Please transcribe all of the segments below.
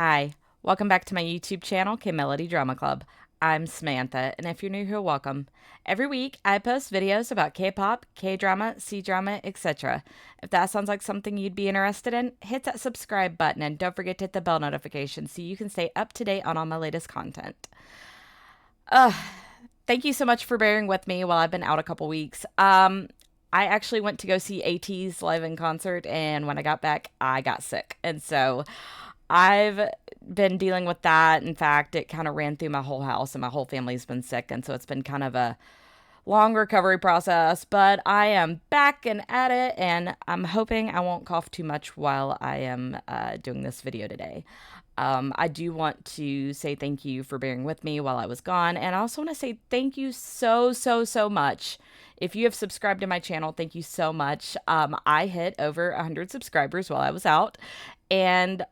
Hi, welcome back to my YouTube channel, K-Melody Drama Club. I'm Samantha, and if you're new here, welcome. Every week, I post videos about K-pop, K-drama, C-drama, etc. If that sounds like something you'd be interested in, hit that subscribe button and don't forget to hit the bell notification so you can stay up to date on all my latest content. Uh, Thank you so much for bearing with me while I've been out a couple weeks. I actually went to go see Ateez live in concert, and when I got back, I got sick. And so I've been dealing with that. In fact, it kind of ran through my whole house, and my whole family's been sick. And so it's been kind of a long recovery process, but I am back and at it, and I'm hoping I won't cough too much while I am doing this video today. I do want to say thank you for bearing with me while I was gone, and I also want to say thank you so much. If you have subscribed to my channel, thank you so much. I hit over 100 subscribers while I was out, and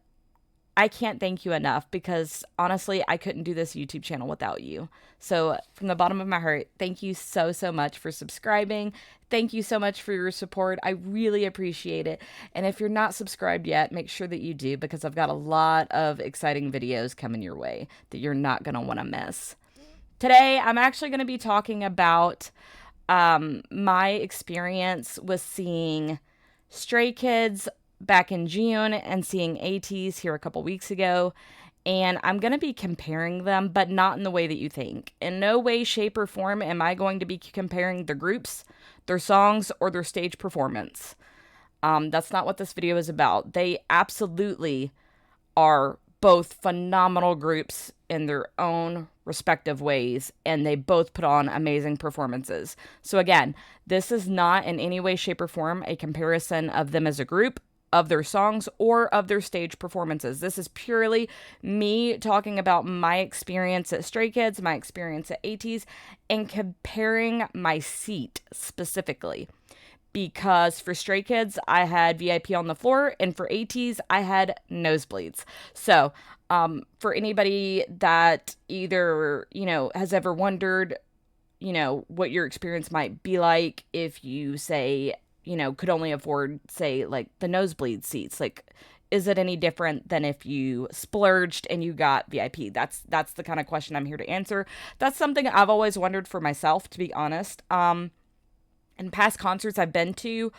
I can't thank you enough because honestly, I couldn't do this YouTube channel without you. So, from the bottom of my heart, thank you so much for subscribing. Thank you so much for your support. I really appreciate it. And if you're not subscribed yet, make sure that you do because I've got a lot of exciting videos coming your way that you're not going to want to miss. Today, I'm actually going to be talking about my experience with seeing Stray Kids back in June and seeing Ateez here a couple weeks ago. And I'm going to be comparing them, but not in the way that you think. In no way, shape, or form am I going to be comparing the groups, their songs, or their stage performance. That's not what this video is about. They absolutely are both phenomenal groups in their own respective ways, and they both put on amazing performances. So again, this is not in any way, shape, or form a comparison of them as a group, of their songs, or of their stage performances. This is purely me talking about my experience at Stray Kids, my experience at Ateez, and comparing my seat specifically. Because for Stray Kids, I had VIP on the floor, and for Ateez, I had nosebleeds. So, for anybody that either, has ever wondered, what your experience might be like if you say, could only afford, say, like the nosebleed seats. Like, is it any different than if you splurged and you got VIP? That's the kind of question I'm here to answer. That's something I've always wondered for myself, to be honest. In past concerts I've been to,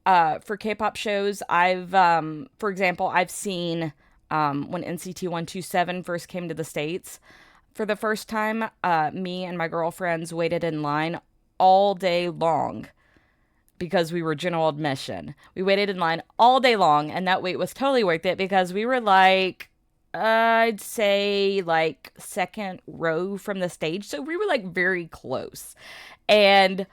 for K-pop shows, for example, I've seen when NCT 127 first came to the States. For the first time, me and my girlfriends waited in line all day long because we were general admission. We waited in line all day long, and that wait was totally worth it because we were like, I'd say like second row from the stage. So we were like very close. And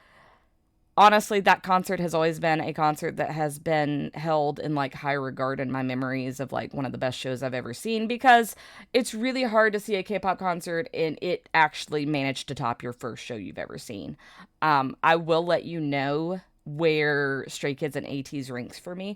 honestly, that concert has always been a concert that has been held in like high regard in my memories of like one of the best shows I've ever seen because it's really hard to see a K-pop concert and it actually managed to top your first show you've ever seen. I will let you know where Stray Kids and Ateez ranks for me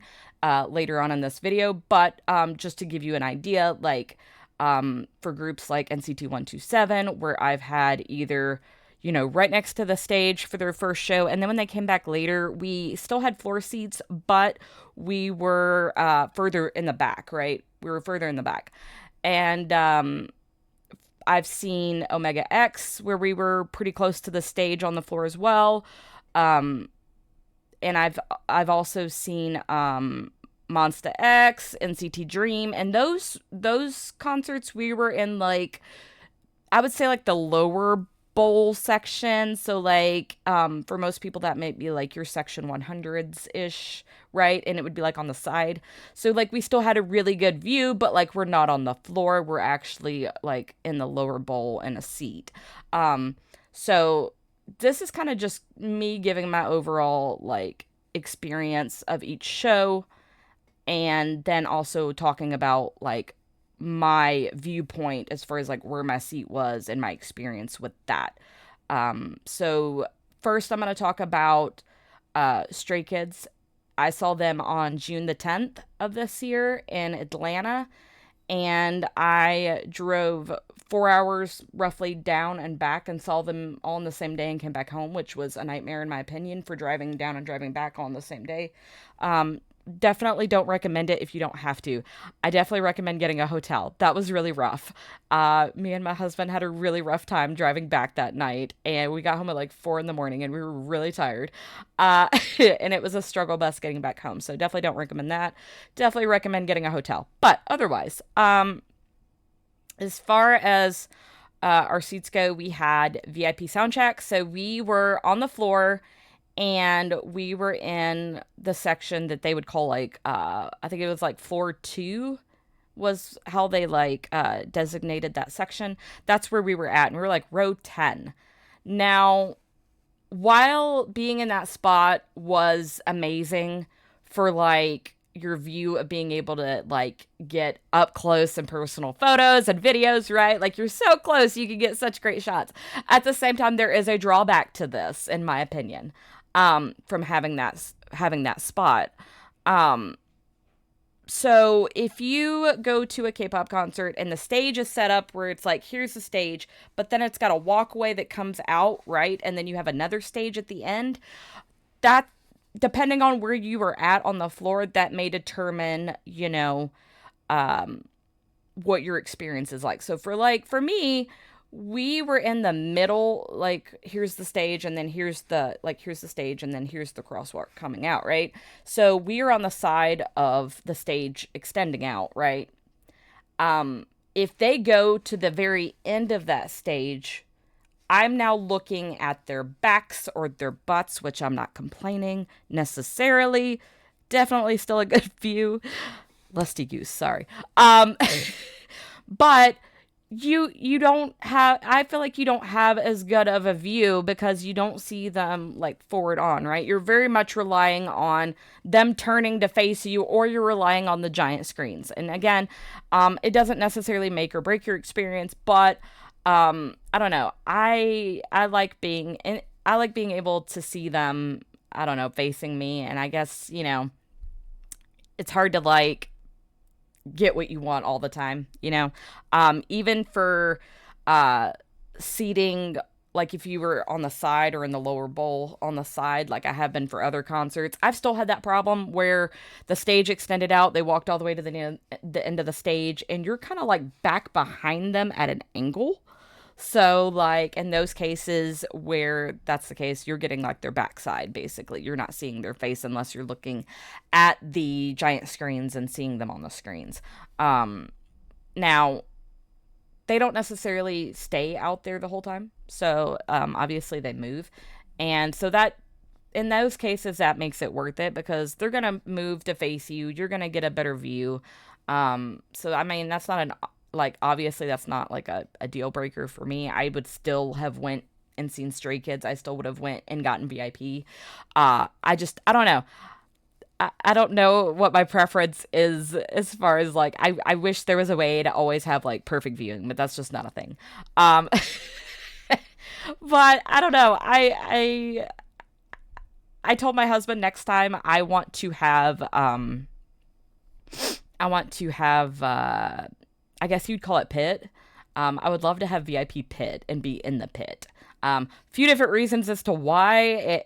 later on in this video, but just to give you an idea, like for groups like NCT 127, where I've had either right next to the stage for their first show. And then when they came back later, we still had floor seats, but we were further in the back, right? We were further in the back. And I've seen Omega X, where we were pretty close to the stage on the floor as well. And I've also seen Monsta X, NCT Dream, and those concerts we were in like, I would say like the lower bowl section. So like for most people that might be like your section 100s ish, right? And it would be like on the side. So like we still had a really good view, but like we're not on the floor. We're actually like in the lower bowl in a seat. So this is kind of just me giving my overall like experience of each show, and then also talking about like my viewpoint as far as like where my seat was and my experience with that. So first I'm going to talk about Stray Kids. I saw them on June the 10th of this year in Atlanta, and I drove 4 hours roughly down and back and saw them all in the same day and came back home, which was a nightmare in my opinion for driving down and driving back all in the same day. definitely don't recommend it if you don't have to. I definitely recommend getting a hotel. That was really rough. Me and my husband had a really rough time driving back that night, and we got home at like 4 in the morning, and we were really tired. Uh, and it was a struggle bus getting back home. So definitely don't recommend that. Definitely recommend getting a hotel. But otherwise, as far as our seats go, we had VIP sound check. So we were on the floor and we were in the section that they would call like I think it was like floor 2 was how they like designated that section. That's where we were at, and we were like row 10. Now, while being in that spot was amazing for like your view of being able to like get up close and personal photos and videos, right? Like you're so close, you can get such great shots. At the same time, there is a drawback to this, in my opinion, from having that spot. Um, so if you go to a K-pop concert and the stage is set up where it's like, here's the stage, but then it's got a walkway that comes out, right? And then you have another stage at the end. That, depending on where you were at on the floor, that may determine, um, what your experience is like. So for me, we were in the middle, like here's the stage and then here's the stage and then here's the crosswalk coming out, right? So we are on the side of the stage extending out, right? If they go to the very end of that stage, I'm now looking at their backs or their butts, which I'm not complaining necessarily. Definitely still a good view. Lusty goose, sorry. But you don't have, I feel like you don't have as good of a view because you don't see them like forward on, right? You're very much relying on them turning to face you, or you're relying on the giant screens. And again, it doesn't necessarily make or break your experience, but I don't know. I like being able to see them, I don't know, facing me, and I guess, it's hard to like get what you want all the time, even for seating, like if you were on the side or in the lower bowl on the side, like I have been for other concerts, I've still had that problem where the stage extended out, they walked all the way to the end of the stage, and you're kind of like back behind them at an angle. So, like, in those cases where that's the case, you're getting, like, their backside, basically. You're not seeing their face unless you're looking at the giant screens and seeing them on the screens. Now, they don't necessarily stay out there the whole time. So, obviously, they move. And so that, in those cases, that makes it worth it because they're going to move to face you. You're going to get a better view. So, I mean, that's not an like obviously that's not like a deal breaker for me. I would still have went and seen Stray Kids. I still would have went and gotten VIP. I don't know. I don't know what my preference is as far as like I wish there was a way to always have like perfect viewing, but that's just not a thing. Um but I don't know. I told my husband next time I want to have I guess you'd call it pit. I would love to have VIP pit and be in the pit. Few different reasons as to why.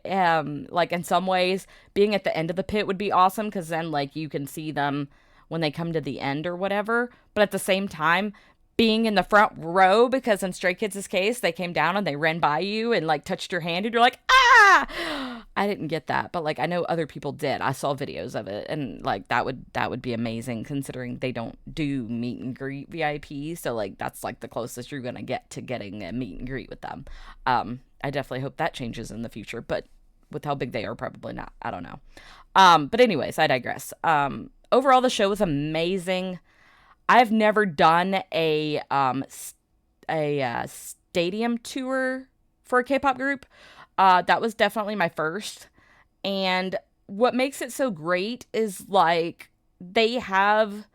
Like in some ways, being at the end of the pit would be awesome because then like you can see them when they come to the end or whatever. But at the same time, being in the front row, because in Stray Kids' case, they came down and they ran by you and like touched your hand and you're like, ah! I didn't get that, but like I know other people did. I saw videos of it, and like that would be amazing considering they don't do meet and greet VIP. So like that's like the closest you're gonna get to getting a meet and greet with them. I definitely hope that changes in the future, but with how big they are, probably not. I don't know. But anyways, I digress. Overall, the show was amazing. I've never done a stadium tour for a K-pop group. That was definitely my first. And what makes it so great is like they have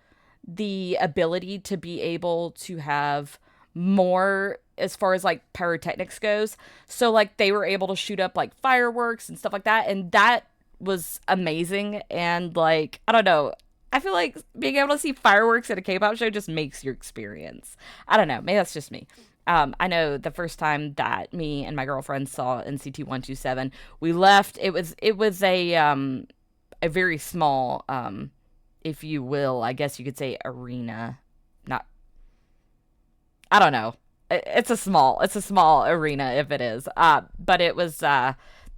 the ability to be able to have more as far as like pyrotechnics goes. So like they were able to shoot up like fireworks and stuff like that. And that was amazing. And like, I don't know. I feel like being able to see fireworks at a K-pop show just makes your experience. I don't know. Maybe that's just me. I know the first time that me and my girlfriend saw NCT 127, we left. It was a very small, if you will, I guess you could say arena. Not, I don't know. It's a small arena if it is. But it was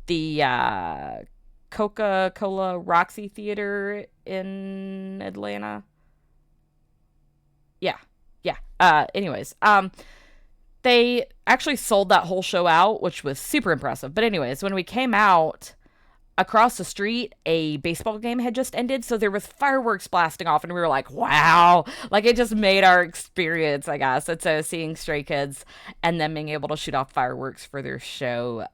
the Coca-Cola Roxy Theater in Atlanta. Yeah. Yeah. Anyways, they actually sold that whole show out, which was super impressive. But anyways, when we came out, across the street, a baseball game had just ended, so there was fireworks blasting off, and we were like, wow, like it just made our experience, I guess. And so seeing Stray Kids and them being able to shoot off fireworks for their show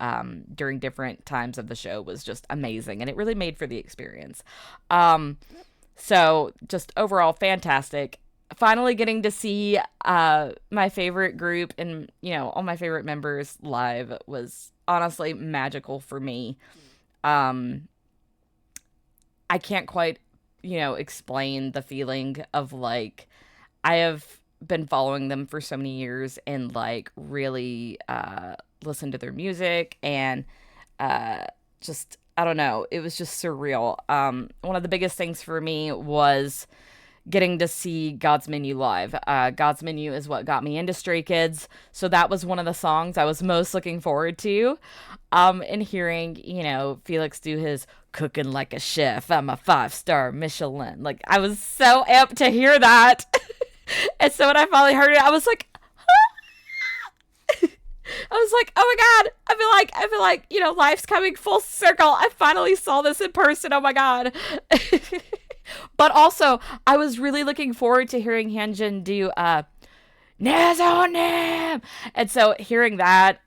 during different times of the show was just amazing, and it really made for the experience. So just overall fantastic. Finally getting to see my favorite group and, all my favorite members live was honestly magical for me. um I can't quite, explain the feeling of like I have been following them for so many years and like really listen to their music and just I don't know, it was just surreal. One of the biggest things for me was getting to see God's Menu live. God's Menu is what got me into Stray Kids, so that was one of the songs I was most looking forward to. And hearing, Felix do his cooking like a chef, I'm a 5-star Michelin. Like, I was so amped to hear that. And so when I finally heard it, I was like, I was like, oh my God, I feel like, life's coming full circle. I finally saw this in person. Oh my God. But also, I was really looking forward to hearing Hyunjin do Nazonim. And so hearing that,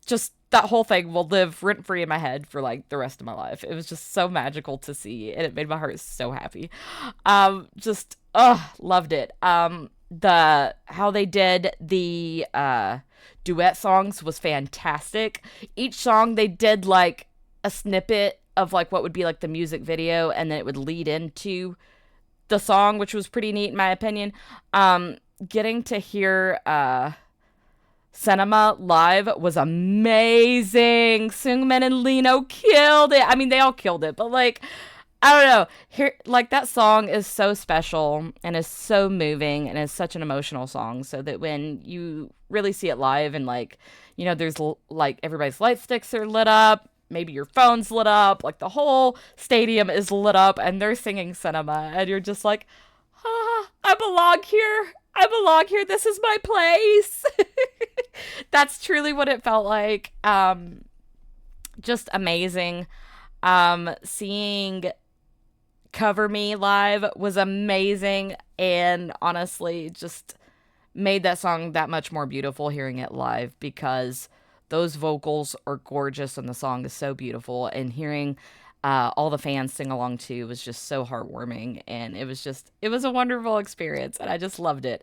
just that whole thing will live rent free in my head for like the rest of my life. It was just so magical to see, and it made my heart so happy. Just loved it. The how they did the duet songs was fantastic. Each song they did like a snippet of like what would be like the music video, and then it would lead into the song, which was pretty neat in my opinion. Getting to hear Cinema live was amazing. Sungmin and Lino killed it. I mean, they all killed it, but like, I don't know. Here, like that song is so special and is so moving and is such an emotional song. So that when you really see it live and like, there's like everybody's light sticks are lit up, maybe your phone's lit up, like the whole stadium is lit up, and they're singing Cinema, and you're just like, I belong here. I belong here. This is my place. That's truly what it felt like. Just amazing. Seeing Cover Me live was amazing, and honestly just made that song that much more beautiful hearing it live, because those vocals are gorgeous and the song is so beautiful, and hearing all the fans sing along too was just so heartwarming, and it was a wonderful experience, and I just loved it.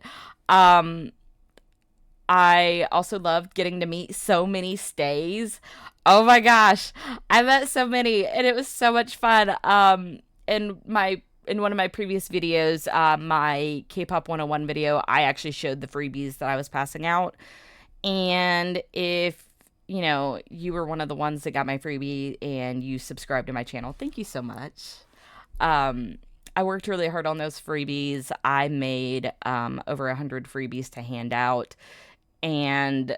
I also loved getting to meet so many stays. Oh my gosh, I met so many, and it was so much fun. In one of my previous videos, my K-pop 101 video, I actually showed the freebies that I was passing out. And if you were one of the ones that got my freebie and you subscribed to my channel, thank you so much. I worked really hard on those freebies. I made over 100 freebies to hand out, and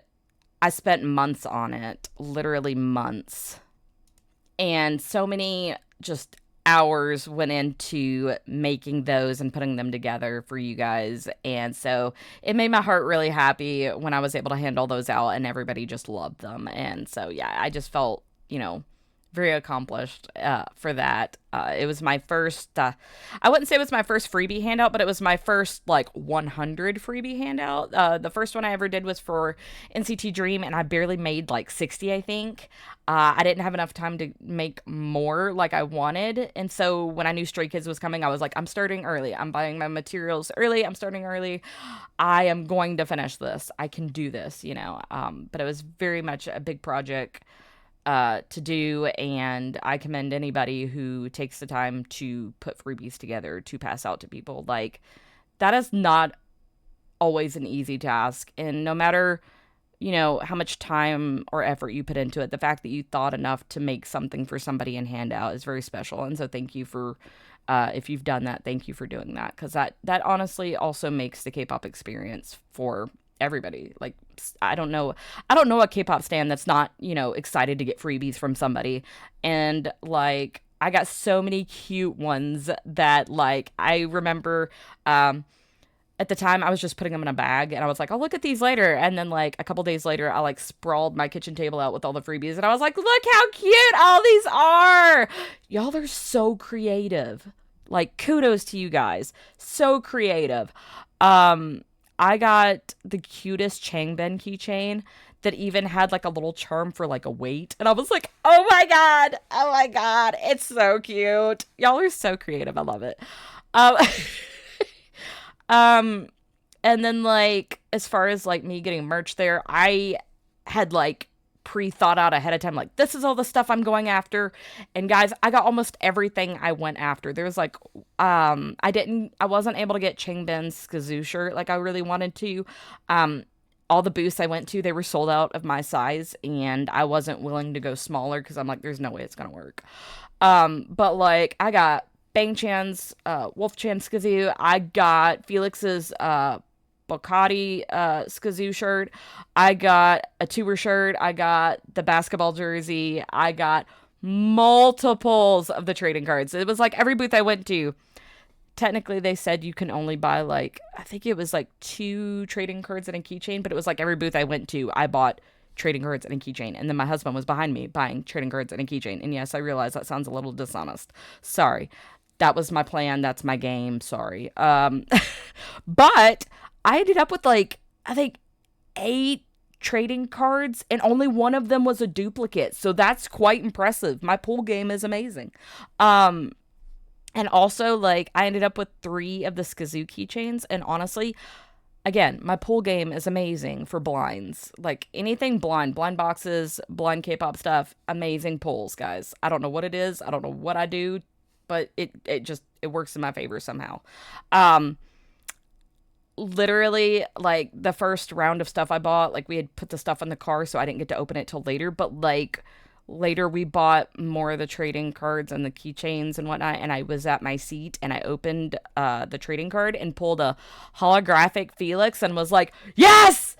I spent months on it, literally months. And so many just hours went into making those and putting them together for you guys. And so it made my heart really happy when I was able to hand all those out and everybody just loved them. And so, yeah, I just felt, very accomplished for that. It was my first, I wouldn't say it was my first freebie handout, but it was my first like 100 freebie handout. The first one I ever did was for NCT Dream, and I barely made like 60, I think. I didn't have enough time to make more like I wanted. And so when I knew Stray Kids was coming, I was like, I'm starting early. I'm buying my materials early. I'm starting early. I am going to finish this. I can do this, But it was very much a big project to do, and I commend anybody who takes the time to put freebies together to pass out to people. Like, that is not always an easy task, and no matter how much time or effort you put into it. The fact that you thought enough to make something for somebody and hand out is very special. And so thank you for, if you've done that, thank you for doing that. Because that honestly also makes the K-pop experience for everybody. Like, I don't know a K-pop stan that's not, excited to get freebies from somebody. And like, I got so many cute ones that like I remember at the time I was just putting them in a bag and I was like, I'll look at these later. And then like a couple days later, I like sprawled my kitchen table out with all the freebies and I was like, look how cute all these are. Y'all are so creative. Like kudos to you guys. So creative. Um I got the cutest Changbin keychain that even had like a little charm for like a weight. And I was like, oh my God. Oh my God. It's so cute. Y'all are so creative. I love it. Um Um, and then like as far as like me getting merch there, I had like pre-thought out ahead of time like this is all the stuff I'm going after. And guys, I got almost everything I went after. There was like I wasn't able to get Changbin's Skazoo shirt like I really wanted to. Um all the booths I went to, they were sold out of my size and I wasn't willing to go smaller because I'm like there's no way it's going to work. But like I got Bang Chan's Wolf Chan Skazoo. I got Felix's Bocati Skazoo shirt. I got a tuber shirt. I got the basketball jersey. I got multiples of the trading cards. It was like every booth I went to, technically they said you can only buy like, I think it was like 2 trading cards and a keychain, but it was like every booth I went to, I bought trading cards and a keychain. And then my husband was behind me buying trading cards and a keychain. And yes, I realize that sounds a little dishonest. Sorry. That was my plan. That's my game. Sorry. But I ended up with like, I think 8 trading cards and only one of them was a duplicate. So that's quite impressive. My pool game is amazing. Um, and also like I ended up with 3 of the Skazoo keychains. And honestly, again, my pool game is amazing for blinds. Like anything blind boxes, blind K-pop stuff, amazing pulls, guys. I don't know what it is. I don't know what I do, but it works in my favor somehow. Um Literally like the first round of stuff I bought, like we had put the stuff in the car so I didn't get to open it till later, but like later we bought more of the trading cards and the keychains and whatnot, and I was at my seat and I opened the trading card and pulled a holographic Felix and was like, yes,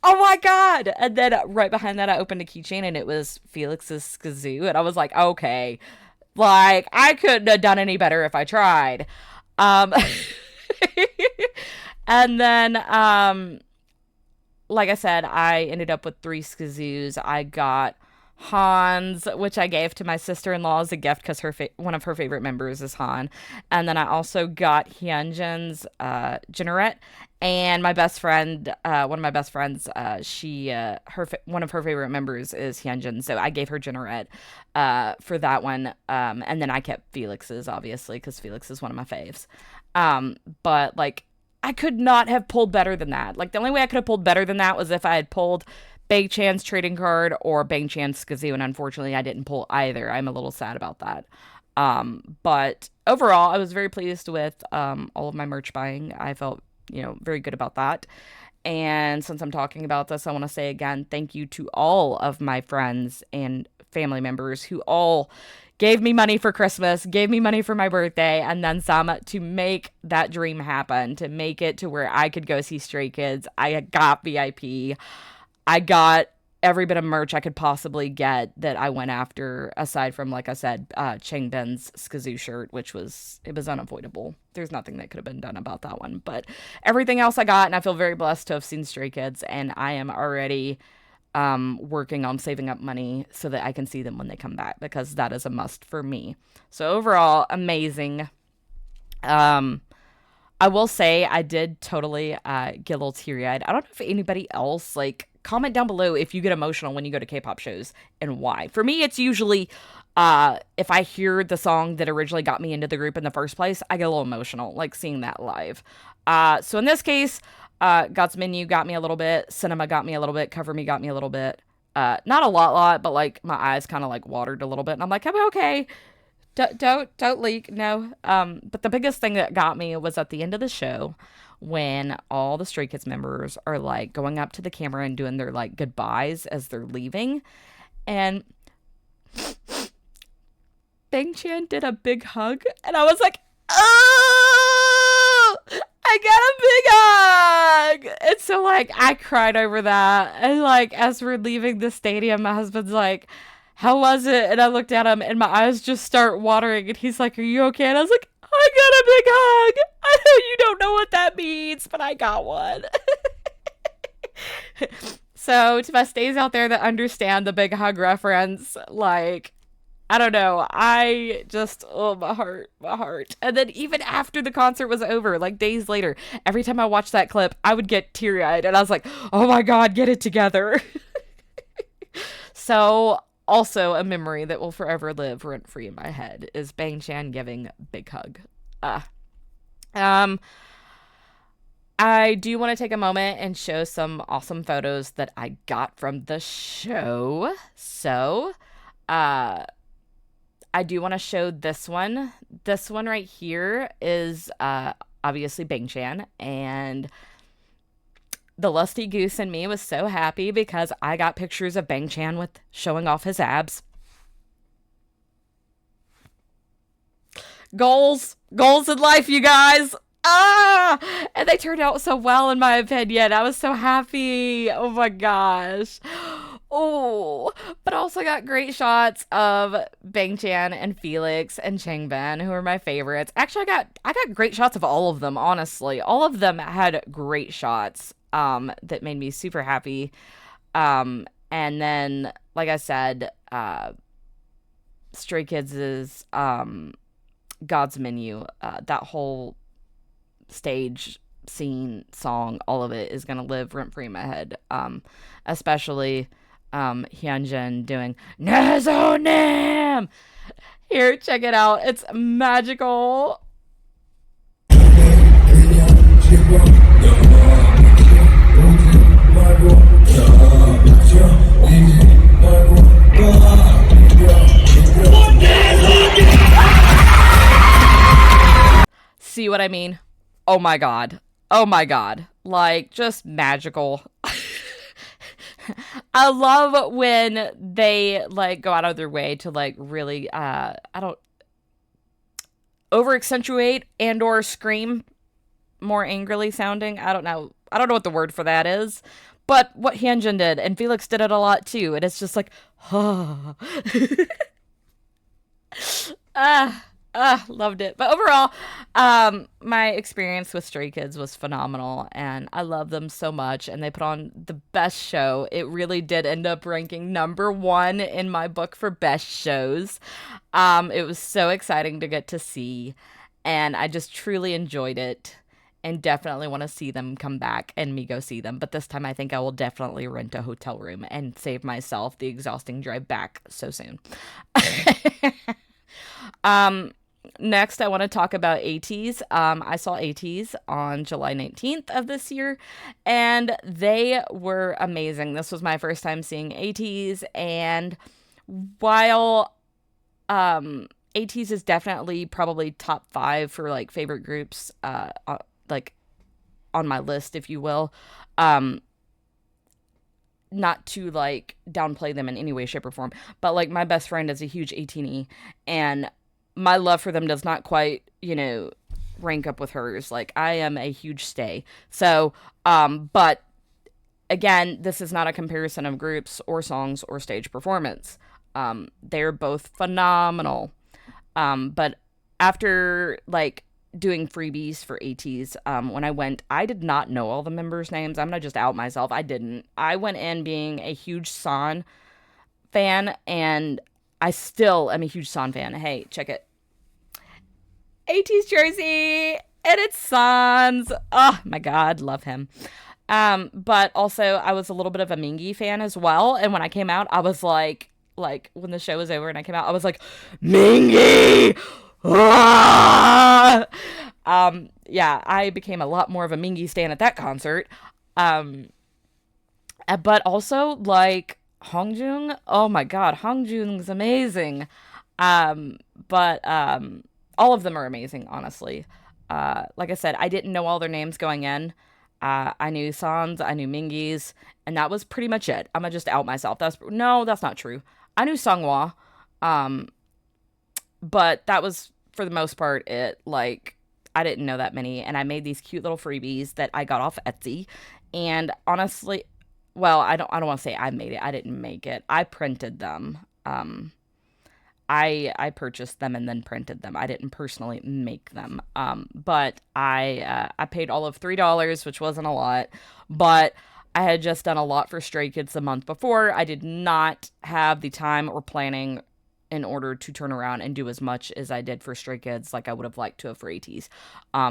oh my God. And then right behind that I opened a keychain and it was Felix's Skazoo and I was like, okay, like I couldn't have done any better if I tried. um And then, like I said, I ended up with 3 Skazoos. I got Han's, which I gave to my sister-in-law as a gift because one of her favorite members is Han. And then I also got Hyunjin's Generette. And my best friend, one of my best friends, one of her favorite members is Hyunjin, so I gave her Generette for that one. And then I kept Felix's, obviously, because Felix is one of my faves. But like I could not have pulled better than that. Like the only way I could have pulled better than that was if I had pulled Bang Chan's trading card or Bang Chan's Skazoo, and unfortunately I didn't pull either. I'm a little sad about that. But overall, I was very pleased with all of my merch buying. I felt, very good about that. And since I'm talking about this, I want to say again, thank you to all of my friends and family members who all gave me money for Christmas, gave me money for my birthday, and then some to make that dream happen, to make it to where I could go see Stray Kids. I got VIP. I got every bit of merch I could possibly get that I went after, aside from, like I said, Changbin's Skazoo shirt, it was unavoidable. There's nothing that could have been done about that one. But everything else I got, and I feel very blessed to have seen Stray Kids, and I am already working on saving up money so that I can see them when they come back, because that is a must for me. So overall, amazing. I will say I did totally get a little teary-eyed. I don't know if anybody else, like, comment down below if you get emotional when you go to K-pop shows and why. For me, it's usually if I hear the song that originally got me into the group in the first place, I get a little emotional, like seeing that live. So in this case, God's Menu got me a little bit, Cinema got me a little bit, Cover Me got me a little bit. Not a lot, but like my eyes kind of like watered a little bit, and I'm like, I'm okay. Don't leak. No. But the biggest thing that got me was at the end of the show when all the Stray Kids members are like going up to the camera and doing their like goodbyes as they're leaving, and Bang Chan did a big hug, and I was like, oh, I got a big hug. And so like I cried over that, and like as we're leaving the stadium, my husband's like, how was it? And I looked at him and my eyes just start watering, and he's like, are you okay? And I was like, I got a big hug. I know you don't know what that means, but I got one. So to my stays out there that understand the big hug reference, like, I don't know. I just, oh, my heart. And then even after the concert was over, like days later, every time I watched that clip, I would get teary eyed, and I was like, oh my God, get it together. So, also a memory that will forever live rent free in my head is Bang Chan giving big hug. Uh, um, I do want to take a moment and show some awesome photos that I got from the show. So, uh, I do want to show this one. This one right here is obviously Bang Chan, and the lusty goose in me was so happy because I got pictures of Bang Chan with showing off his abs. Goals in life, you guys. Ah, and they turned out so well in my opinion. I was so happy. Oh my gosh. Oh, but I also got great shots of Bang Chan and Felix and Changban, who are my favorites. Actually, I got great shots of all of them, honestly. All of them had great shots that made me super happy. And then like I said, Stray Kids is God's Menu. That whole stage scene song, all of it is gonna live rent free in my head. Especially Hyunjin doing Nazonim. Here, check it out. It's magical. See what I mean? Oh my God. Oh my God. Like, just magical. I love when they like go out of their way to like really I don't over accentuate and or scream more angrily sounding. I don't know. I don't know what the word for that is. But what Hyunjin did, and Felix did it a lot too, and it's just like, oh. Loved it. But overall, my experience with Stray Kids was phenomenal, and I love them so much, and they put on the best show. It really did end up ranking #1 in my book for best shows. It was so exciting to get to see, and I just truly enjoyed it, and definitely want to see them come back and me go see them. But this time I think I will definitely rent a hotel room and save myself the exhausting drive back so soon. Next, I want to talk about Ateez. I saw Ateez on July 19th of this year, and they were amazing. This was my first time seeing Ateez, and while Ateez is definitely probably top 5 for like favorite groups, like on my list, if you will, not to like downplay them in any way, shape, or form, but like my best friend is a huge 18E, and my love for them does not quite, rank up with hers. Like, I am a huge stay. So, but again, this is not a comparison of groups or songs or stage performance. They're both phenomenal. But after like doing freebies for Ateez, when I went, I did not know all the members' names. I'm gonna just out myself. I didn't. I went in being a huge San fan, and I still am a huge San fan. Hey, check it. Ateez jersey, and it's San's. Oh my God, love him. But also I was a little bit of a Mingi fan as well. And when I came out, I was like when the show was over and I came out, I was like, Mingi! Ah! Yeah, I became a lot more of a Mingi stan at that concert. But also like Hongjoong, oh my God, Hongjoong's amazing. Um, but all of them are amazing, honestly. Like I said, I didn't know all their names going in. I knew Sans, I knew Mingi's, and that was pretty much it. I'm gonna just out myself. That's not true. I knew Songhua, um, but that was for the most part it. Like, I didn't know that many, and I made these cute little freebies that I got off Etsy. And honestly, well, I don't want to say I made it. I didn't make it. I printed them. I purchased them and then printed them. I didn't personally make them. But I paid all of $3, which wasn't a lot, but I had just done a lot for Stray Kids the month before. I did not have the time or planning in order to turn around and do as much as I did for Stray Kids, like I would have liked to have for Ateez.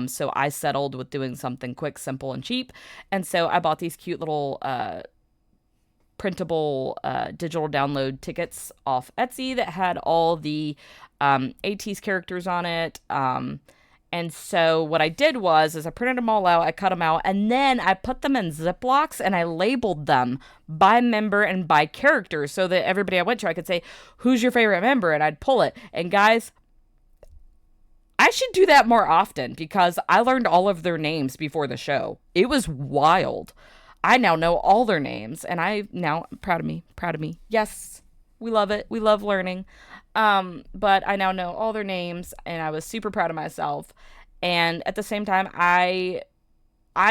So I settled with doing something quick, simple, and cheap. And so I bought these cute little printable digital download tickets off Etsy that had all the Ateez characters on it. And so what I did is I printed them all out, I cut them out, and then I put them in Ziplocs and I labeled them by member and by character so that everybody I went to, I could say, who's your favorite member? And I'd pull it. And guys, I should do that more often because I learned all of their names before the show. It was wild. I now know all their names, and I now proud of me, proud of me. Yes, we love it. We love learning. But I now know all their names, and I was super proud of myself. And at the same time, I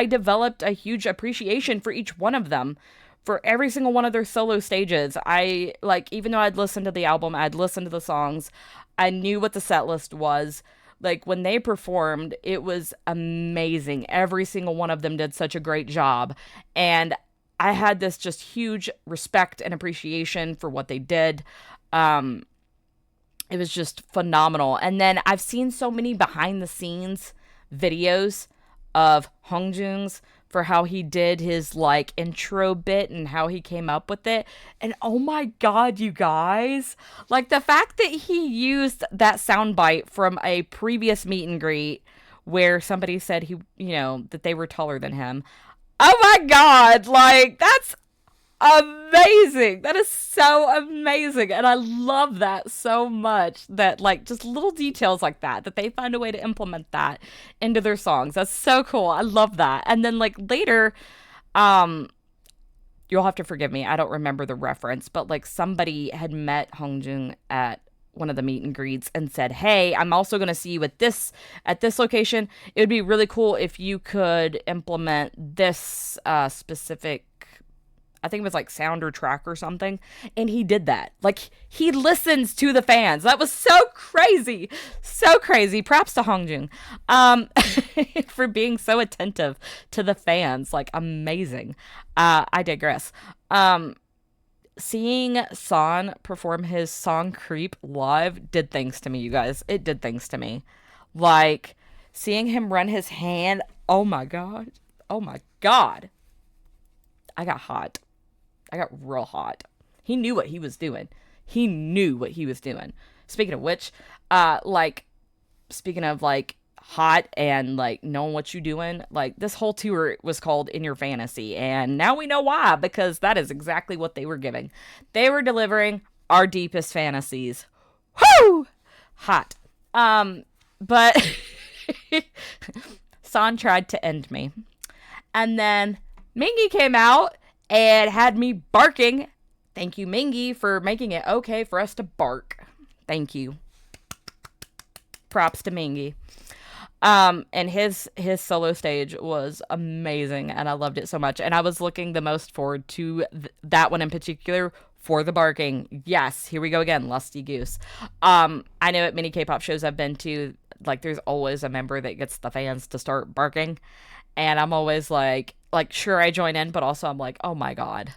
developed a huge appreciation for each one of them, for every single one of their solo stages. I like, even though I'd listened to the album, I'd listened to the songs, I knew what the set list was. Like, when they performed, it was amazing. Every single one of them did such a great job. And I had this just huge respect and appreciation for what they did. It was just phenomenal. And then I've seen so many behind the scenes videos of Hongjoong's for how he did his like intro bit and how he came up with it. And oh my god, you guys, like the fact that he used that soundbite from a previous meet and greet where somebody said that they were taller than him. Oh my god, like that's amazing. That is so amazing. And I love that so much, that like just little details like that they find a way to implement that into their songs. That's so cool. I love that. And then like later, you'll have to forgive me, I don't remember the reference, but like somebody had met Hongjoong at one of the meet and greets and said, hey, I'm also going to see you at this location. It would be really cool if you could implement this specific, I think it was like sound or track or something. And he did that. Like, he listens to the fans. That was so crazy. So crazy. Props to Hongjoong for being so attentive to the fans. Like, amazing. I digress. Seeing San perform his song Creep live did things to me, you guys. It did things to me. Like, seeing him run his hand. Oh my God. Oh my God. I got hot. I got real hot. He knew what he was doing. He knew what he was doing. Speaking of which, speaking of like hot and like knowing what you doing, like this whole tour was called In Your Fantasy, and now we know why, because that is exactly what they were giving. They were delivering our deepest fantasies. Whoo! Hot. But San tried to end me. And then Mingi came out and had me barking. Thank you, Mingi, for making it okay for us to bark. Thank you. Props to Mingi. And his solo stage was amazing, and I loved it so much. And I was looking the most forward to that one in particular for the barking. Yes, here we go again, lusty goose. I know at many K-pop shows I've been to, like, there's always a member that gets the fans to start barking. And I'm always like, sure, I join in, but also I'm like, oh my God,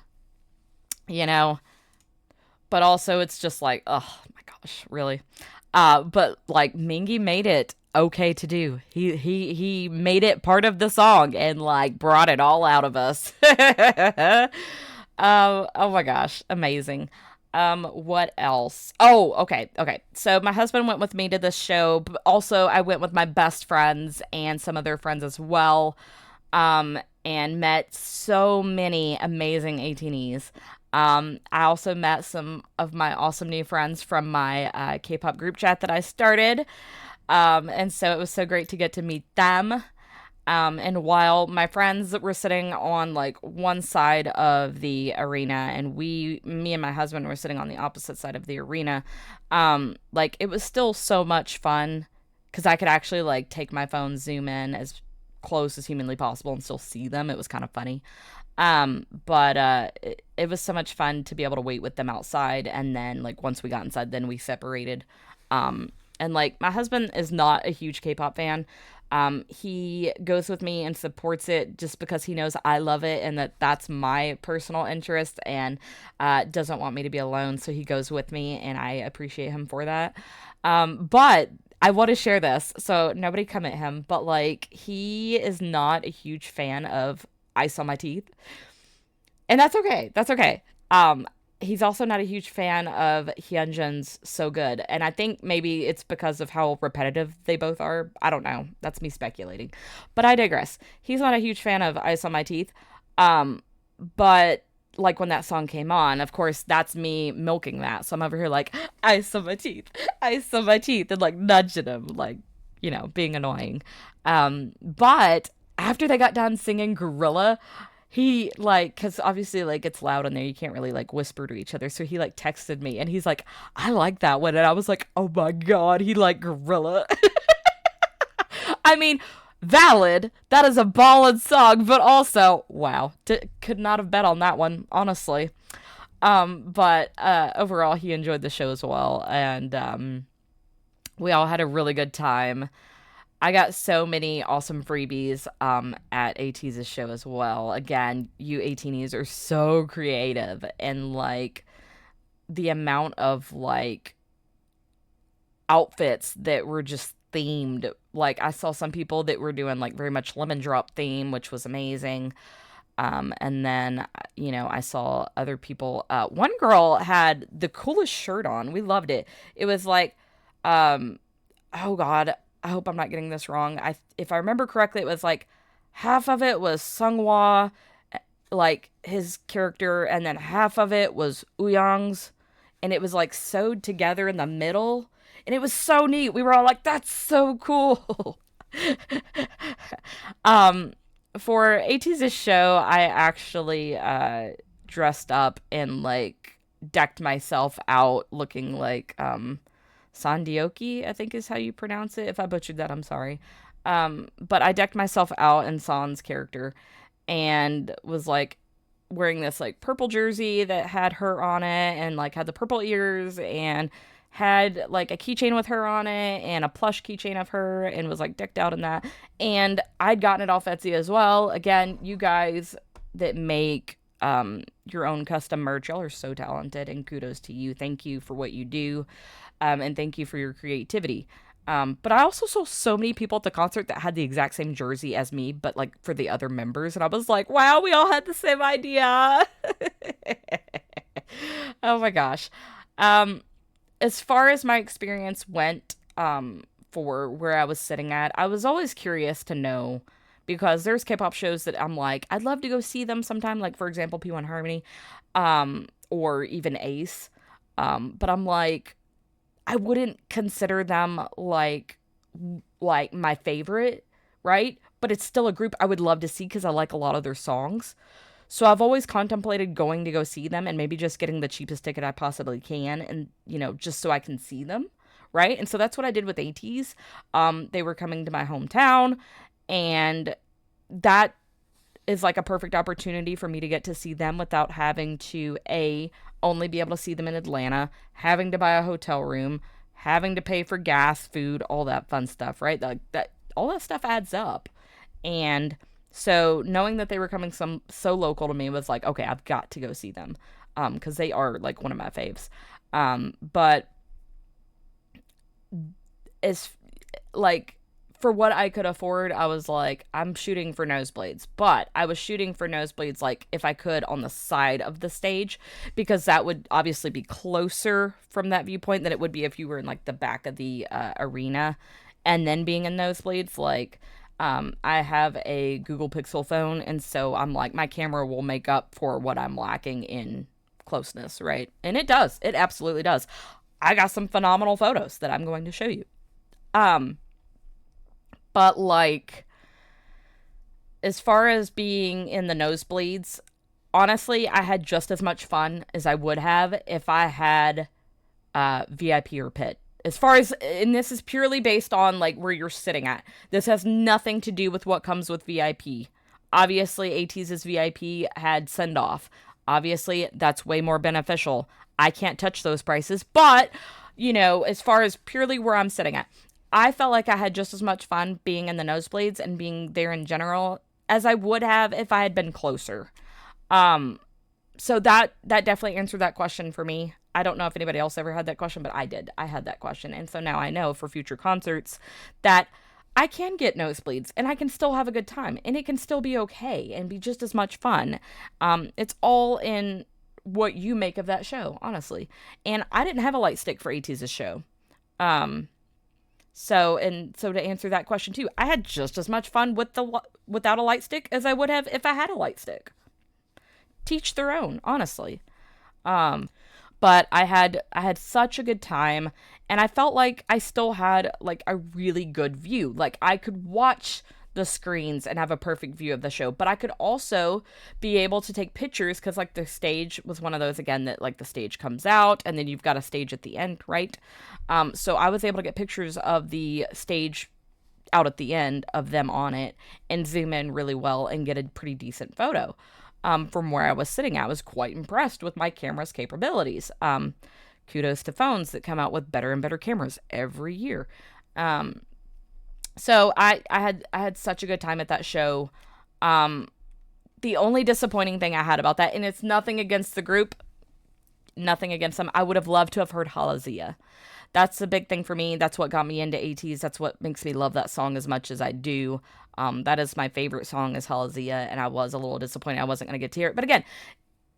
but also it's just like, oh my gosh, really? But like Mingi made it okay to do. He made it part of the song and like brought it all out of us. Oh my gosh, amazing. What else? Oh, okay. So my husband went with me to this show, but also I went with my best friends and some of their friends as well. And met so many amazing Ateez. I also met some of my awesome new friends from my K-pop group chat that I started. And so it was so great to get to meet them. And while my friends were sitting on like one side of the arena and me and my husband were sitting on the opposite side of the arena, like it was still so much fun because I could actually like take my phone, zoom in as close as humanly possible and still see them. It was kind of funny. It was so much fun to be able to wait with them outside. And then like once we got inside, then we separated. And like my husband is not a huge K-pop fan. He goes with me and supports it just because he knows I love it and that that's my personal interest and doesn't want me to be alone. So he goes with me and I appreciate him for that. But I want to share this. So nobody come at him, but like he is not a huge fan of ice on my teeth. And that's okay. That's okay. He's also not a huge fan of Hyunjin's So Good. And I think maybe it's because of how repetitive they both are. I don't know. That's me speculating. But I digress. He's not a huge fan of Ice on My Teeth. But like when that song came on, of course, that's me milking that. So I'm over here like, ice on my teeth, ice on my teeth, and like nudging him, like, being annoying. But after they got done singing Gorilla, he like, because obviously like it's loud in there, you can't really like whisper to each other, so he like texted me and he's like, I like that one, and I was like, oh my god, he like Gorilla. I mean, valid, that is a ballad song, but also wow, could not have bet on that one, honestly. But overall he enjoyed the show as well, and we all had a really good time. I got so many awesome freebies at Ateez's show as well. Again, you 18s are so creative, and like the amount of like outfits that were just themed. Like I saw some people that were doing like very much lemon drop theme, which was amazing. And then I saw other people. One girl had the coolest shirt on. We loved it. It was like, oh god, I hope I'm not getting this wrong. If I remember correctly, it was like half of it was Sunghwa, like his character, and then half of it was Uyang's, and it was like sewed together in the middle, and it was so neat. We were all like, "That's so cool." um, for ATEEZ's show, I actually dressed up and like decked myself out looking like Sandioki, I think is how you pronounce it. If I butchered that, I'm sorry. But I decked myself out in San's character and was like wearing this like purple jersey that had her on it and like had the purple ears and had like a keychain with her on it and a plush keychain of her and was like decked out in that. And I'd gotten it off Etsy as well. Again, you guys that make your own custom merch, y'all are so talented, and kudos to you. Thank you for what you do. And thank you for your creativity. But I also saw so many people at the concert that had the exact same jersey as me, but like for the other members. And I was like, wow, we all had the same idea. Oh my gosh. As far as my experience went, for where I was sitting at, I was always curious to know, because there's K-pop shows that I'm like, I'd love to go see them sometime. Like, for example, P1 Harmony, or even Ace. But I'm like, I wouldn't consider them like my favorite, right? But it's still a group I would love to see because I like a lot of their songs. So I've always contemplated going to go see them and maybe just getting the cheapest ticket I possibly can, and just so I can see them, right? And so that's what I did with ATEEZ. They were coming to my hometown, and that is like a perfect opportunity for me to get to see them without having to only be able to see them in Atlanta, having to buy a hotel room, having to pay for gas, food, all that fun stuff, right? Like that, all that stuff adds up. And so knowing that they were coming so local to me was like, okay, I've got to go see them, because they are like one of my faves. But as like for what I could afford, I was like, I'm shooting for nosebleeds. But I was shooting for nosebleeds, like, if I could, on the side of the stage, because that would obviously be closer from that viewpoint than it would be if you were in, like, the back of the arena and then being in nosebleeds. Like, I have a Google Pixel phone, and so I'm like, my camera will make up for what I'm lacking in closeness, right? And it does. It absolutely does. I got some phenomenal photos that I'm going to show you. Um, but like, as far as being in the nosebleeds, honestly, I had just as much fun as I would have if I had VIP or pit. As far as, and this is purely based on like where you're sitting at. This has nothing to do with what comes with VIP. Obviously, Ateez's VIP had send off. Obviously, that's way more beneficial. I can't touch those prices, but as far as purely where I'm sitting at, I felt like I had just as much fun being in the nosebleeds and being there in general as I would have if I had been closer. So that definitely answered that question for me. I don't know if anybody else ever had that question, but I did. I had that question. And so now I know for future concerts that I can get nosebleeds and I can still have a good time and it can still be okay and be just as much fun. It's all in what you make of that show, honestly. And I didn't have a light stick for ATEEZ's show. So to answer that question too, I had just as much fun without a light stick as I would have if I had a light stick. Teach their own, honestly. But I had such a good time, and I felt like I still had like a really good view. Like I could watch the screens and have a perfect view of the show, but I could also be able to take pictures because like the stage was one of those again that like the stage comes out and then you've got a stage at the end, right? So I was able to get pictures of the stage out at the end of them on it and zoom in really well and get a pretty decent photo. From where I was sitting. I was quite impressed with my camera's capabilities. Kudos to phones that come out with better and better cameras every year. So I had such a good time at that show. The only disappointing thing I had about that, and it's nothing against the group, nothing against them, I would have loved to have heard Halazia. That's a big thing for me. That's what got me into ATEEZ. That's what makes me love that song as much as I do. That is my favorite song is Halazia, and I was a little disappointed I wasn't going to get to hear it. But again,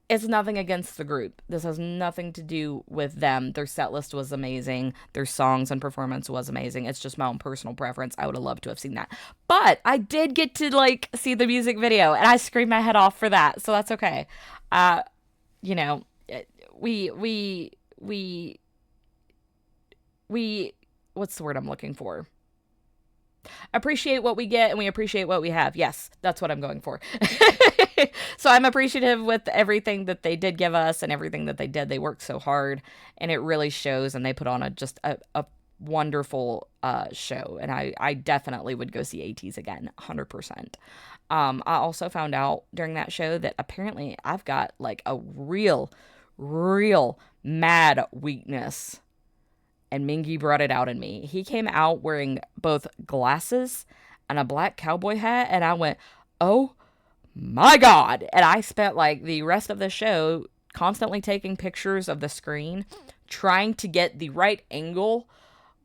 it's nothing against the group. This has nothing to do with them. Their set list was amazing. Their songs and performance was amazing. It's just my own personal preference. I would have loved to have seen that. But I did get to, like, see the music video, and I screamed my head off for that, so that's okay. We what's the word I'm looking for? Appreciate what we get and we appreciate what we have. Yes, that's what I'm going for. So I'm appreciative with everything that they did give us and everything that they did. They worked so hard and it really shows, and they put on a wonderful show, and I definitely would go see ATEEZ again, 100%. I also found out during that show that apparently I've got like a real mad weakness. And Mingy brought it out in me. He came out wearing both glasses and a black cowboy hat, and I went, oh my God. And I spent like the rest of the show constantly taking pictures of the screen, trying to get the right angle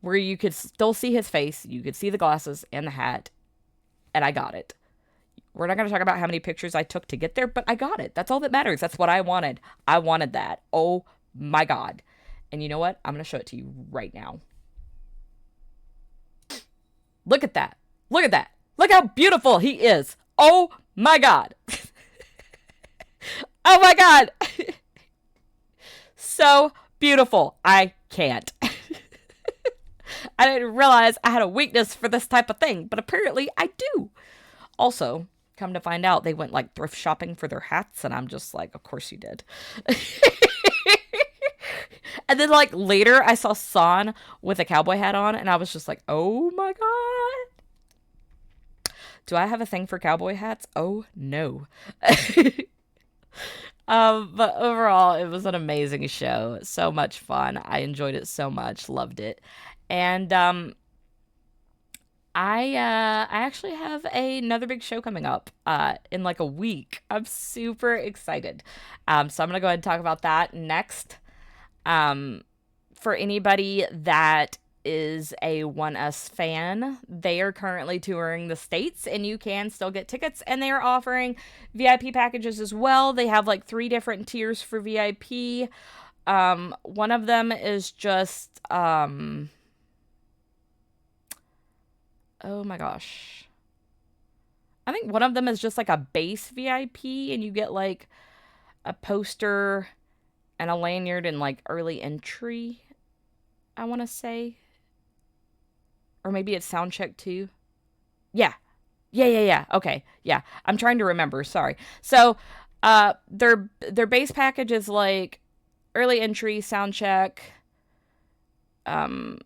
where you could still see his face, you could see the glasses and the hat, and I got it. We're not going to talk about how many pictures I took to get there, but I got it. That's all that matters. That's what I wanted. I wanted that. Oh my God. And you know what? I'm going to show it to you right now. Look at that. Look at that. Look how beautiful he is. Oh my God. Oh my God. So beautiful. I can't. I didn't realize I had a weakness for this type of thing, but apparently I do. Also, come to find out, they went like thrift shopping for their hats, and I'm just like, of course you did. And then, like, later, I saw San with a cowboy hat on, and I was just like, oh, my God. Do I have a thing for cowboy hats? Oh, no. But overall, it was an amazing show. So much fun. I enjoyed it so much. Loved it. And I actually have another big show coming up in, like, a week. I'm super excited. So I'm going to go ahead and talk about that next. For anybody that is a 1US fan, they are currently touring the States, and you can still get tickets, and they are offering VIP packages as well. They have like 3 different tiers for VIP. One of them is just, oh my gosh. I think one of them is just like a base VIP, and you get like a poster and a lanyard in like early entry, I want to say. Or maybe it's sound check too. Yeah. Yeah. Okay. Yeah. I'm trying to remember. Sorry. So, their base package is like early entry, sound check, um,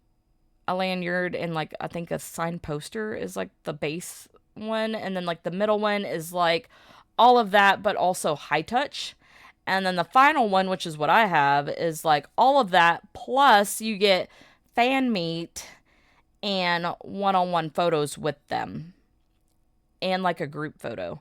a lanyard, and like I think a signed poster is like the base one, and then like the middle one is like all of that, but also high touch. And then the final one, which is what I have, is like all of that plus you get fan meet and one-on-one photos with them and like a group photo,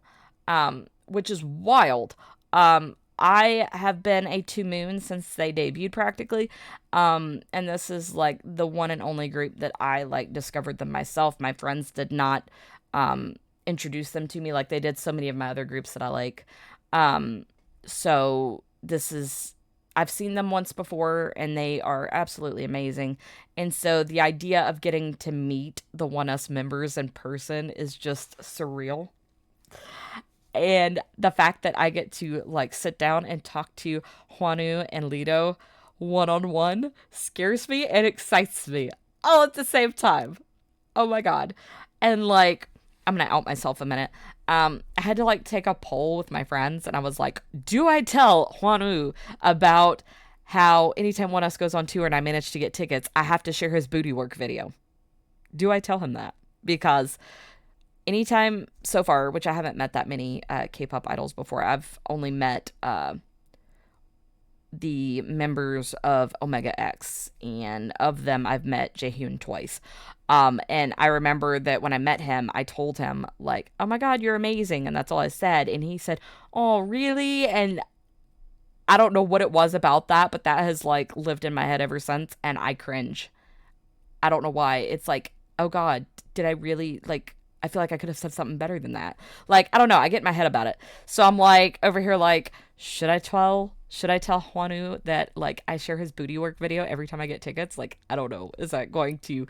which is wild. I have been a Two Moon since they debuted practically, and this is like the one and only group that I like discovered them myself. My friends did not um, introduce them to me like they did so many of my other groups that I like. Um, so this is I've seen them once before and they are absolutely amazing. And so the idea of getting to meet the One Us members in person is just surreal. And the fact that I get to like sit down and talk to Juanu and Lido one on one scares me and excites me all at the same time. Oh my god. And like I'm gonna out myself a minute. I had to like take a poll with my friends and I was like, do I tell Juanu about how anytime one of us goes on tour and I manage to get tickets, I have to share his booty work video? Do I tell him that? Because anytime so far, which I haven't met that many K-pop idols before, I've only met the members of Omega X, and of them, I've met Jaehyun twice. And I remember that when I met him, I told him like, "Oh my God, you're amazing," and that's all I said. And he said, "Oh, really?" And I don't know what it was about that, but that has like lived in my head ever since, and I cringe. I don't know why. It's like, oh God, did I really like? I feel like I could have said something better than that. Like, I don't know. I get in my head about it. So I'm like over here, like, should I tell Juanu that like I share his booty work video every time I get tickets? Like, I don't know. Is that going to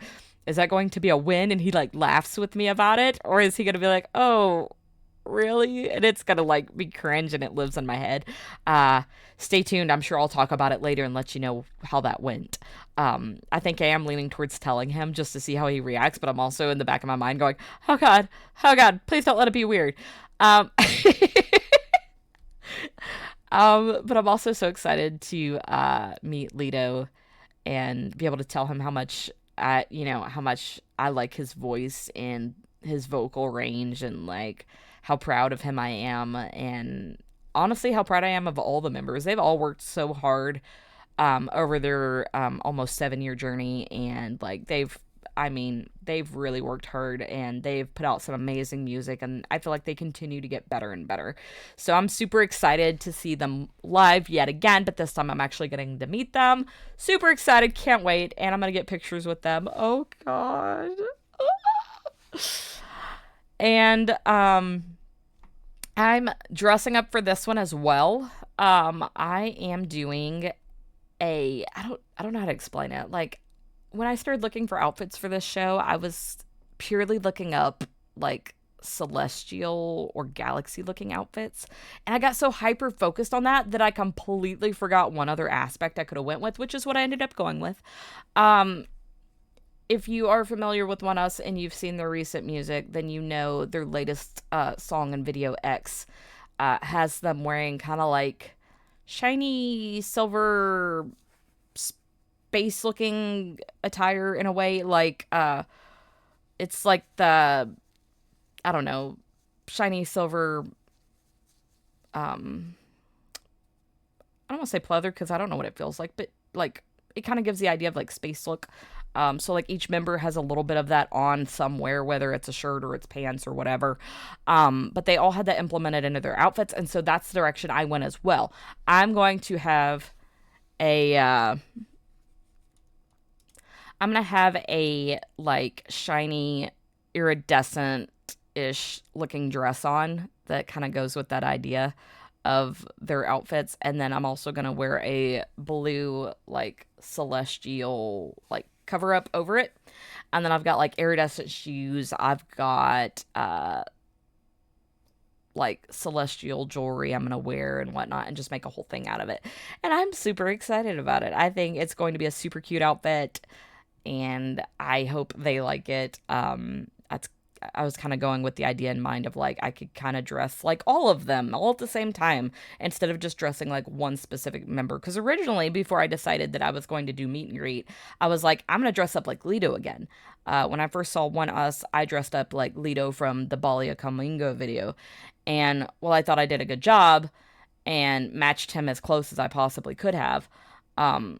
be a win? And he like laughs with me about it, or is he gonna be like, oh, really? And it's gonna like be cringe and it lives in my head. Uh, Stay tuned. I'm sure I'll talk about it later and let you know how that went. I think I am leaning towards telling him just to see how he reacts, but I'm also in the back of my mind going, oh God, please don't let it be weird. Um, but I'm also so excited to meet Lido and be able to tell him how much I like his voice and his vocal range, and like how proud of him I am, and honestly how proud I am of all the members. They've all worked so hard over their almost 7-year journey, and like they've really worked hard and they've put out some amazing music, and I feel like they continue to get better and better. So I'm super excited to see them live yet again, but this time I'm actually getting to meet them. Super excited, can't wait, and I'm gonna get pictures with them. Oh God. And I'm dressing up for this one as well. I am doing I don't know how to explain it. Like when I started looking for outfits for this show, I was purely looking up like celestial or galaxy looking outfits. And I got so hyper focused on that I completely forgot one other aspect I could have went with, which is what I ended up going with. Um if you are familiar with One Us and you've seen their recent music, then you know their latest song and video X has them wearing kind of like shiny silver space looking attire in a way. Like it's like the, I don't know, shiny silver, um I don't want to say pleather because I don't know what it feels like, but like it kind of gives the idea of like space look. So like each member has a little bit of that on somewhere, whether it's a shirt or it's pants or whatever. But they all had that implemented into their outfits, and so that's the direction I went as well. I'm going to have a I'm gonna have a like shiny iridescent ish looking dress on that kind of goes with that idea of their outfits. And then I'm also gonna wear a blue like celestial like cover up over it. And then I've got like iridescent shoes. I've got like celestial jewelry I'm gonna wear and whatnot, and just make a whole thing out of it. And I'm super excited about it. I think it's going to be a super cute outfit, and I hope they like it. That's I was kind of going with the idea in mind of like I could kind of dress like all of them all at the same time instead of just dressing like one specific member. Because originally, before I decided that I was going to do meet and greet, I was like, I'm gonna dress up like Lido again. When I first saw One Us, I dressed up like Lido from the Balia Kamingo video, and well, I thought I did a good job and matched him as close as I possibly could have. Um,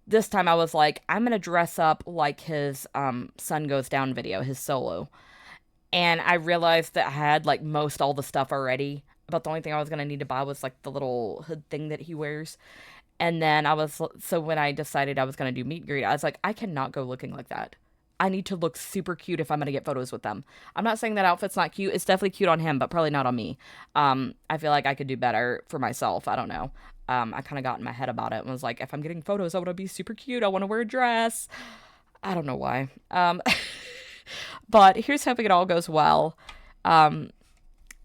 this time I was like, I'm gonna dress up like his Sun Goes Down video, his solo. And I realized that I had like most all the stuff already. About the only thing I was gonna need to buy was like the little hood thing that he wears. And then so when I decided I was gonna do meet and greet, I was like, I cannot go looking like that. I need to look super cute if I'm gonna get photos with them. I'm not saying that outfit's not cute. It's definitely cute on him, but probably not on me. I feel like I could do better for myself. I don't know. I kind of got in my head about it and was like, if I'm getting photos, I want to be super cute. I want to wear a dress. I don't know why. But here's hoping it all goes well. Um,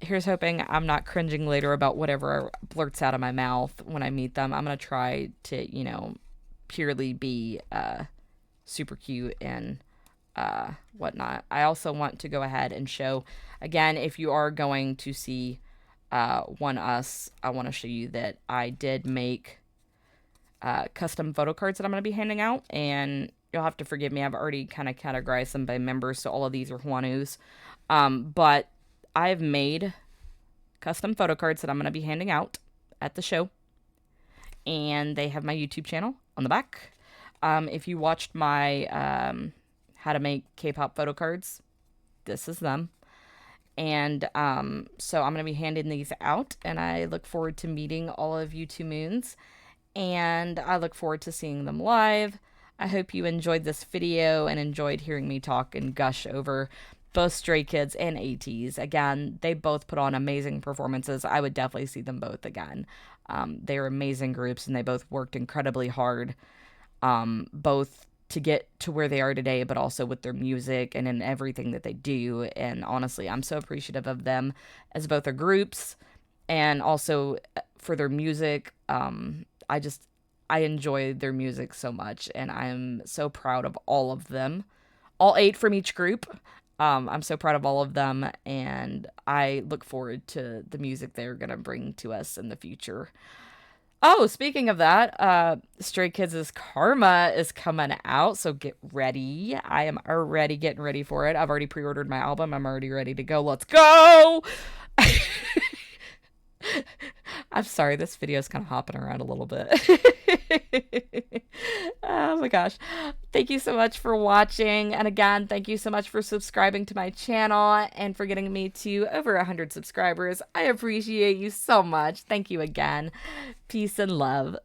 here's hoping I'm not cringing later about whatever blurts out of my mouth when I meet them. I'm gonna try to, purely be super cute and whatnot. I also want to go ahead and show, again, if you are going to see One Us, I want to show you that I did make custom photo cards that I'm going to be handing out, and you'll have to forgive me. I've already kind of categorized them by members, so all of these are Juanus. But I've made custom photo cards that I'm going to be handing out at the show, and they have my YouTube channel on the back. If you watched my how to make K-pop photo cards, this is them. And so I'm going to be handing these out, and I look forward to meeting all of you Two Moons, and I look forward to seeing them live. I hope you enjoyed this video and enjoyed hearing me talk and gush over both Stray Kids and Ateez. Again, they both put on amazing performances. I would definitely see them both again. They're amazing groups, and they both worked incredibly hard, both to get to where they are today, but also with their music and in everything that they do. And honestly, I'm so appreciative of them as both their groups and also for their music. I enjoy their music so much, and I'm so proud of all of them, all 8 from each group. I'm so proud of all of them, and I look forward to the music they're going to bring to us in the future. Oh, speaking of that, Stray Kids' Karma is coming out, so get ready. I am already getting ready for it. I've already pre-ordered my album. I'm already ready to go. Let's go! I'm sorry, this video is kind of hopping around a little bit. Oh my gosh. Thank you so much for watching. And again, thank you so much for subscribing to my channel and for getting me to over 100 subscribers. I appreciate you so much. Thank you again. Peace and love.